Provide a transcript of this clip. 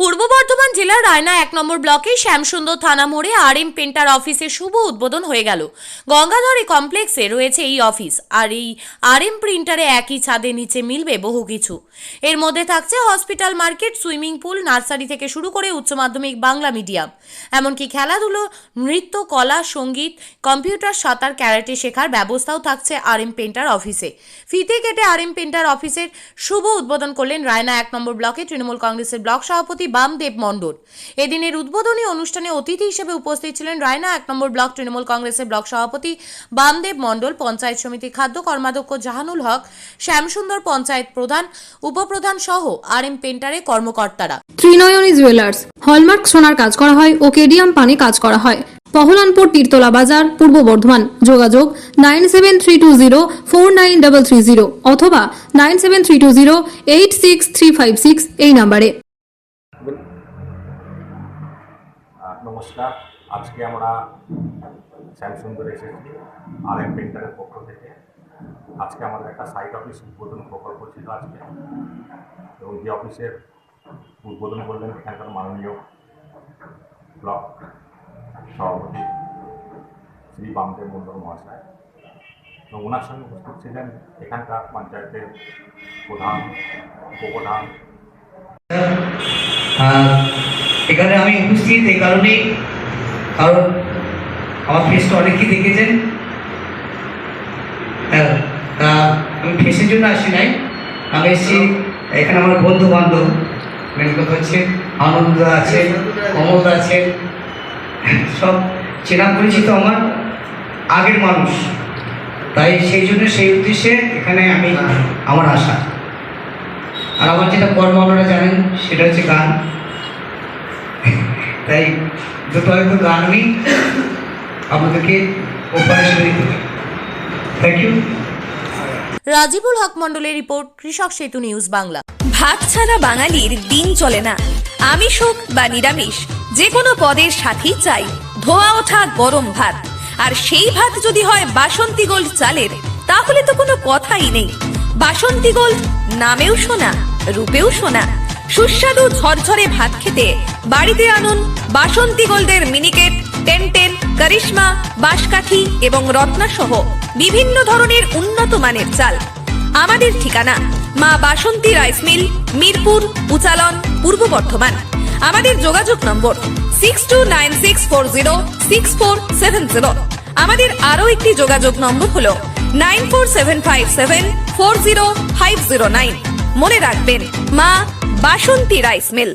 পূর্ব বর্ধমান জেলার রায়না ১ নম্বর ব্লকে শ্যামসুন্দর থানা মোড়ে RM পেন্টার অফিসের শুভ উদ্বোধন হয়ে গেল। গঙ্গাধরী কমপ্লেক্সে রয়েছে এই অফিস, আর এই RM প্রিন্টারে একই ছাদের নিচে মিলবে বহু কিছু। এর মধ্যে থাকছে hospital, market, swimming pool, nursery থেকে শুরু করে উচ্চ মাধ্যমিক বাংলা মিডিয়াম, এমনকি খেলাধুলো, নৃত্য, কলা, সঙ্গীত, কম্পিউটার, সাঁতার, ক্যারাটে শেখার ব্যবস্থাও থাকছে RM পেন্টার অফিসে। ফিতে কেটে RM পেন্টার অফিসের শুভ উদ্বোধন করলেন রায়না ১ নম্বর ব্লকে তৃণমূল কংগ্রেসের ব্লক সভাপতি বামদেব মণ্ডল। এদিনের উদ্বোধনী অনুষ্ঠানে অতিথি হিসেবে উপস্থিত ছিলেন রায়না ১ নম্বর ব্লক তৃণমূল কংগ্রেসের ব্লক সভাপতি বামদেব মণ্ডল, পঞ্চায়েত সমিতি খাদ্য কর্মাধ্যক্ষ জাহানুল হক, শ্যামসুন্দর পঞ্চায়েত প্রধান, উপপ্রধান সহ RM পেন্টারে কর্মকর্তারা। ত্রিনয়নী জুয়েলার্স হলমার্ক সোনার কাজ করা হয় ও কেডিয়াম পানি কাজ করা হয়। পহলানপুর তীরতলা বাজার, পূর্ব বর্ধমান। যোগাযোগ 9732049330 অথবা 9732086356 এই নম্বরে। নমস্কার, আজকে আমরা শ্যামসুন্দর এসেছি RM পেন্টারের পক্ষ থেকে। আজকে আমাদের একটা সাইট অফিস উদ্বোধন প্রকল্প ছিল আজকে, এবং যে অফিসের উদ্বোধন করলেন এখানকার মাননীয় ব্লক সভাপতি শ্রী বামদেব মণ্ডল মহাশয়, এবং ওনার সঙ্গে উপস্থিত ছিলেন এখানকার পঞ্চায়েতের প্রধান, উপপ্রধান। এখানে আমি উপস্থিত এই কারণেই, কারণ আমার ফেসটা অনেকেই দেখেছেন। হ্যাঁ, আমি ফেসের জন্য আসি নাই, আমি এসেছি এখানে আমার বন্ধু বান্ধব, মেন কথা হচ্ছে আনন্দদা আছে, কমলদা আছে, সব চেনা পরিচিত আমার আগের মানুষ, তাই সেই জন্য সেই উদ্দেশ্যে এখানে আমি আমার আশা। আর আমার যেটা কর্ম আপনারা জানেন সেটা হচ্ছে গান, তাই যত হয়তো গান আমি আপনাদেরকে উপহার দিতে পারি। Thank you. রাজিবুল হক মণ্ডলের রিপোর্ট, কৃষক সেতু নিউজ বাংলা। ভাত ছাড়া বাঙালির দিন চলে না। আমিষ হোক বা নিরামিষ, যে কোনো পদের সাথেই চাই ধোয়া ওঠা গরম ভাত। আর সেই ভাত যদি হয় বাসন্তী গোল্ড চালের, তাহলে তো কোনো কথাই নেই। বাসন্তী গোল্ড নামেও শোনা, রূপেও শোনা। সুস্বাদু ঝরঝরে ভাত খেতে বাড়িতে আনুন বাসন্তী গোল্ডের মিনিকেট, 1010, করিশ্মা, বাঁশকাঠি এবং রত্না সহ বিভিন্ন ধরনের উন্নত মানের চাল। আমাদের ঠিকানা মা বাসন্তী রাইস মিল, মিরপুর, উচালন, পূর্ব বর্ধমান। আমাদের যোগাযোগ নম্বর 6296406470। আমাদের আরও একটি যোগাযোগ নম্বর হলো 9475740509। মনে রাখবেন, মা বাসন্তী রাইস মিল।